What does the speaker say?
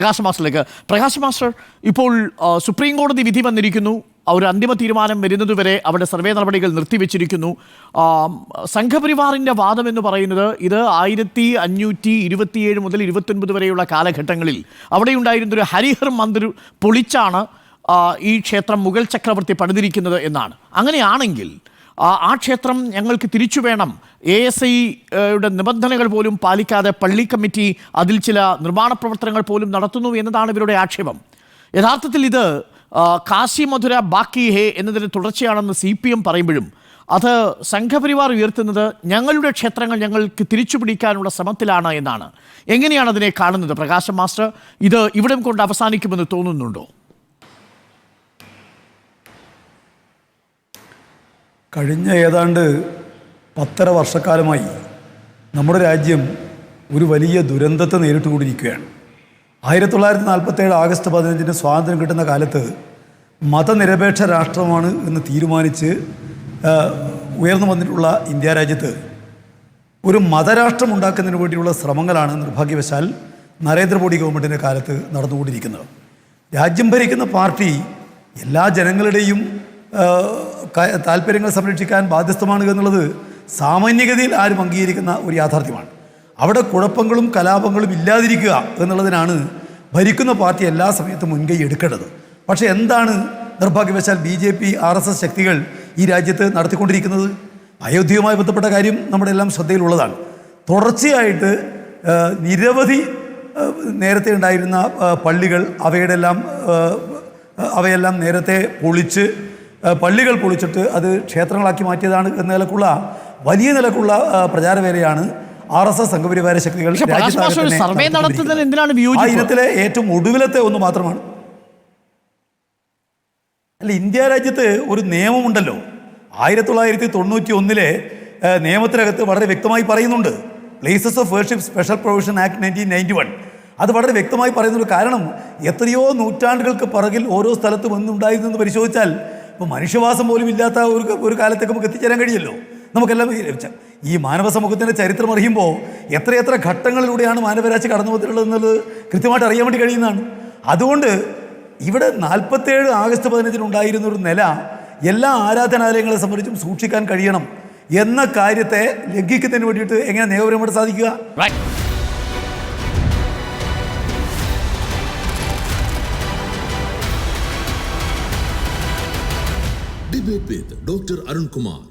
Prakash മാസ്റ്ററിലേക്ക്. Prakash master, ഇപ്പോൾ supreme കോടതി വിധി വന്നിരിക്കുന്നു. ഒരു അന്തിമ തീരുമാനം വരുന്നതുവരെ അവിടെ സർവേ നടപടികൾ നിർത്തിവെച്ചിരിക്കുന്നു. സംഘപരിവാറിൻ്റെ വാദം എന്ന് പറയുന്നത് ഇത് 1527 മുതൽ 29 വരെയുള്ള കാലഘട്ടങ്ങളിൽ അവിടെയുണ്ടായിരുന്നൊരു ഹരിഹർ മന്ദിർ പൊളിച്ചാണ് ഈ ക്ഷേത്രം മുഗൾ ചക്രവർത്തി പണിതിരിക്കുന്നത് എന്നാണ്. അങ്ങനെയാണെങ്കിൽ ആ ക്ഷേത്രം ഞങ്ങൾക്ക് തിരിച്ചു വേണം. ASIയുടെ നിബന്ധനകൾ പോലും പാലിക്കാതെ പള്ളി കമ്മിറ്റി അതിൽ ചില നിർമ്മാണ പ്രവർത്തനങ്ങൾ പോലും നടത്തുന്നു എന്നതാണ് ഇവരുടെ ആക്ഷേപം. യഥാർത്ഥത്തിൽ ഇത് കാശി മധുര ബാക്കി ഹേ എന്നതിന് തുടർച്ചയാണെന്ന് CPM പറയുമ്പോഴും അത് സംഘപരിവാർ ഉയർത്തുന്നത് ഞങ്ങളുടെ ക്ഷേത്രങ്ങൾ ഞങ്ങൾക്ക് തിരിച്ചു പിടിക്കാനുള്ള ശ്രമത്തിലാണ് എന്നാണ്. എങ്ങനെയാണ് അതിനെ കാണുന്നത് പ്രകാശം മാസ്റ്റർ? ഇത് ഇവിടം കൊണ്ട് അവസാനിക്കുമെന്ന് തോന്നുന്നുണ്ടോ? കഴിഞ്ഞ ഏതാണ്ട് 10.5 വർഷക്കാലമായി നമ്മുടെ രാജ്യം ഒരു വലിയ ദുരന്തത്തെ നേരിട്ടുകൊണ്ടിരിക്കുകയാണ്. 1947 ആഗസ്റ്റ് 15 സ്വാതന്ത്ര്യം കിട്ടുന്ന കാലത്ത് മതനിരപേക്ഷ രാഷ്ട്രമാണ് എന്ന് തീരുമാനിച്ച് ഉയർന്നു വന്നിട്ടുള്ള ഇന്ത്യ രാജ്യത്ത് ഒരു മതരാഷ്ട്രം ഉണ്ടാക്കുന്നതിന് വേണ്ടിയുള്ള ശ്രമങ്ങളാണ് നിർഭാഗ്യവശാൽ നരേന്ദ്രമോദി ഗവൺമെൻറ്റിൻ്റെ കാലത്ത് നടന്നുകൊണ്ടിരിക്കുന്നത്. രാജ്യം ഭരിക്കുന്ന പാർട്ടി എല്ലാ ജനങ്ങളുടെയും താല്പര്യങ്ങൾ സംരക്ഷിക്കാൻ ബാധ്യസ്ഥമാണ് എന്നുള്ളത് സാമാന്യഗതിയിൽ ആരും അംഗീകരിക്കുന്ന ഒരു യാഥാർത്ഥ്യമാണ്. അവിടെ കുഴപ്പങ്ങളും കലാപങ്ങളും ഇല്ലാതിരിക്കുക എന്നുള്ളതിനാണ് ഭരിക്കുന്ന പാർട്ടി എല്ലാ സമയത്തും മുൻകൈ എടുക്കേണ്ടത്. പക്ഷേ എന്താണ് നിർഭാഗ്യവശാൽ BJP RSS ശക്തികൾ ഈ രാജ്യത്ത് നടത്തിക്കൊണ്ടിരിക്കുന്നത്? അയോധ്യയുമായി ബന്ധപ്പെട്ട കാര്യം നമ്മുടെ എല്ലാം ശ്രദ്ധയിലുള്ളതാണ്. തുടർച്ചയായിട്ട് നിരവധി നേരത്തെ ഉണ്ടായിരുന്ന പള്ളികൾ അവയെല്ലാം നേരത്തെ പൊളിച്ച് പള്ളികൾ പൊളിച്ചിട്ട് അത് ക്ഷേത്രങ്ങളാക്കി മാറ്റിയതാണ് എന്ന നിലക്കുള്ള വലിയ നിലക്കുള്ള പ്രചാരവേലയാണ് RSS സംഘപരിവാര ശക്തികൾ ഇനത്തിലെ ഏറ്റവും ഒടുവിലത്തെ ഒന്ന് മാത്രമാണ്. അല്ല, ഇന്ത്യ രാജ്യത്ത് ഒരു നിയമമുണ്ടല്ലോ. 1991 നിയമത്തിനകത്ത് വളരെ വ്യക്തമായി പറയുന്നുണ്ട്. Places of worship special provision act 1991. അത് വളരെ വ്യക്തമായി പറയുന്നുണ്ട്. കാരണം എത്രയോ നൂറ്റാണ്ടുകൾക്ക് പിറകിൽ ഓരോ സ്ഥലത്തും ഒന്നുണ്ടായിരുന്നെന്ന് പരിശോധിച്ചാൽ ഇപ്പോൾ മനുഷ്യവാസം പോലും ഇല്ലാത്ത ഒരു കാലത്തേക്ക് നമുക്ക് എത്തിച്ചേരാൻ കഴിയല്ലോ. നമുക്കെല്ലാം ഈ മാനവ സമൂഹത്തിൻ്റെ ചരിത്രം അറിയുമ്പോൾ എത്രയെത്ര ഘട്ടങ്ങളിലൂടെയാണ് മാനവരാശി കടന്നു വന്നിട്ടുള്ളതെന്നുള്ളത് കൃത്യമായിട്ട് അറിയാൻ വേണ്ടി കഴിയുന്നതാണ്. അതുകൊണ്ട് ഇവിടെ 47 ആഗസ്റ്റ് 15 ഉണ്ടായിരുന്ന ഒരു നില എല്ലാ ആരാധനാലയങ്ങളെ സംബന്ധിച്ചും സൂക്ഷിക്കാൻ കഴിയണം എന്ന കാര്യത്തെ ലംഘിക്കുന്നതിന് വേണ്ടിയിട്ട് എങ്ങനെ നിയമപരമായിട്ട് സാധിക്കുക? Debate with Dr. Arun Kumar.